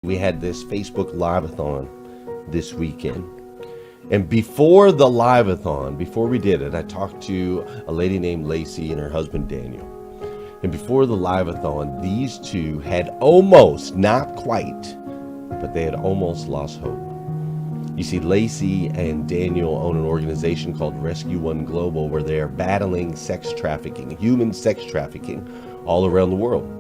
We had this Facebook LiveAthon this weekend. And before the LiveAthon, before we did it, I talked to a lady named Lacey and her husband Daniel. And before the LiveAthon, these two had almost, not quite, but they had almost lost hope. You see, Lacey and Daniel own an organization called Rescue One Global, where they are battling sex trafficking, human sex trafficking, all around the world.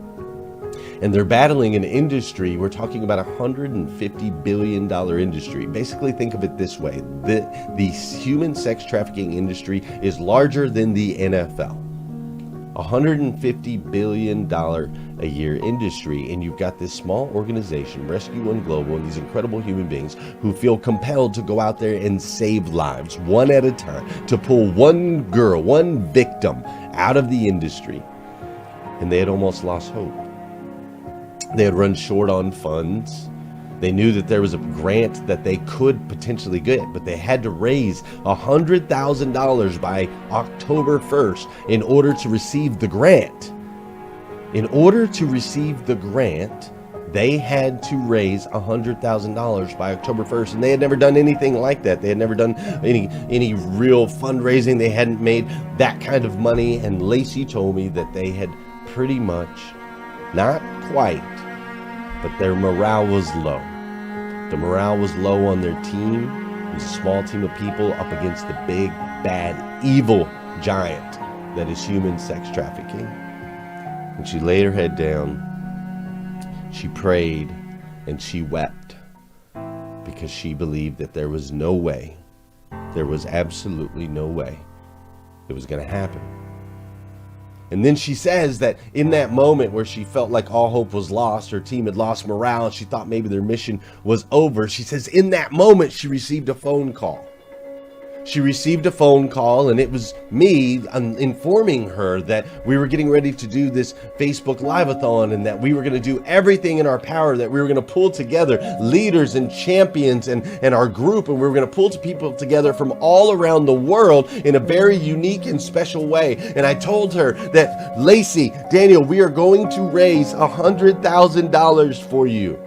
And they're battling an industry, we're talking about a $150 billion industry. Basically, think of it this way. The human sex trafficking industry is larger than the NFL. $150 billion a year industry. And you've got this small organization, Rescue One Global, and these incredible human beings who feel compelled to go out there and save lives one at a time, to pull one girl, one victim out of the industry. And they had almost lost hope. They had run short on funds. They knew that there was a grant that they could potentially get, but they had to raise $100,000 by October 1st in order to receive the grant. In order to receive the grant, they had to raise $100,000 by October 1st, and they had never done anything like that. They had never done any real fundraising. They hadn't made that kind of money, and Lacey told me that they had pretty much, not quite, but their morale was low. The morale was low on their team. It was a small team of people up against the big, bad, evil giant that is human sex trafficking. And she laid her head down, she prayed, and she wept because she believed that there was no way, there was absolutely no way it was going to happen. And then she says that in that moment where she felt like all hope was lost, her team had lost morale, and she thought maybe their mission was over. She says in that moment she received a phone call. She received a phone call, and it was me informing her that we were getting ready to do this Facebook LiveAthon, and that we were going to do everything in our power, that we were going to pull together leaders and champions and our group, and we were going to pull people together from all around the world in a very unique and special way. And I told her that, Lacey, Daniel, we are going to raise $100,000 for you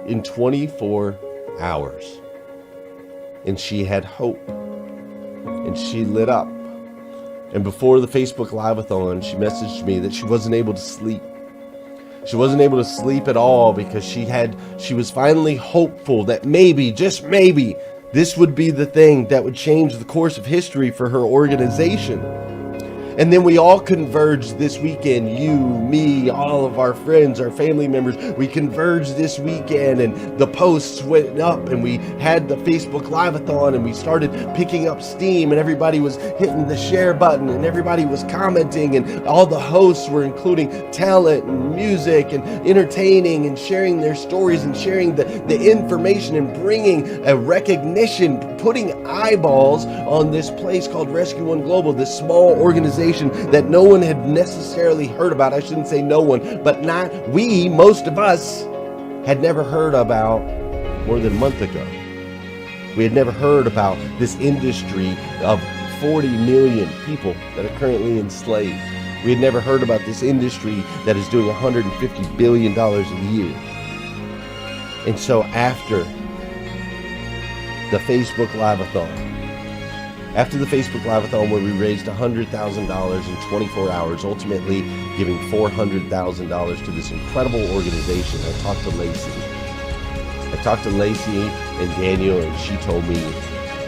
in 24 hours. And she had hope. And she lit up. And before the Facebook LiveAthon, she messaged me that she wasn't able to sleep. She wasn't able to sleep at all because she was finally hopeful that maybe, just maybe, this would be the thing that would change the course of history for her organization. And then we all converged this weekend, you, me, all of our friends, our family members, we converged this weekend, and the posts went up, and we had the Facebook LiveAthon, and we started picking up steam, and everybody was hitting the share button, and everybody was commenting, and all the hosts were including talent and music and entertaining and sharing their stories and sharing the information and bringing a recognition, putting eyeballs on this place called Rescue One Global, this small organization that no one had necessarily heard about. I shouldn't say no one, but most of us had never heard about more than a month ago. We had never heard about this industry of 40 million people that are currently enslaved. We had never heard about this industry that is doing $150 billion a year. And so after the Facebook LiveAthon, where we raised $100,000 in 24 hours, ultimately giving $400,000 to this incredible organization, I talked to Lacey and Daniel, and she told me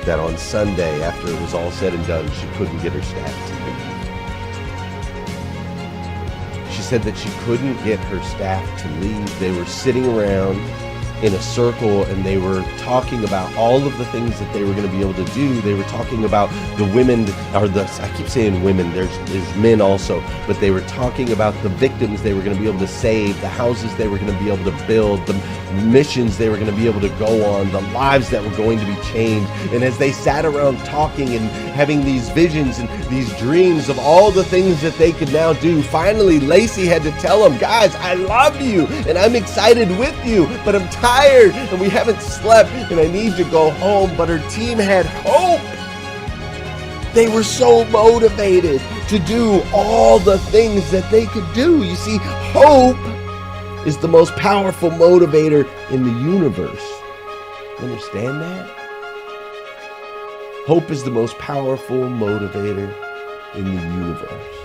that on Sunday, after it was all said and done, she couldn't get her staff to leave. She said that she couldn't get her staff to leave. They were sitting around in a circle, and they were talking about all of the things that they were going to be able to do. They were talking about the women, I keep saying women, there's men also, but they were talking about the victims they were going to be able to save, the houses they were going to be able to build, the missions they were going to be able to go on, the lives that were going to be changed. And as they sat around talking and having these visions and these dreams of all the things that they could now do, finally Lacey had to tell them, guys, I love you and I'm excited with you, but I'm tired and we haven't slept and I need to go home. But her team had hope. They were so motivated to do all the things that they could do. You see, hope is the most powerful motivator in the universe. You understand that? Hope is the most powerful motivator in the universe.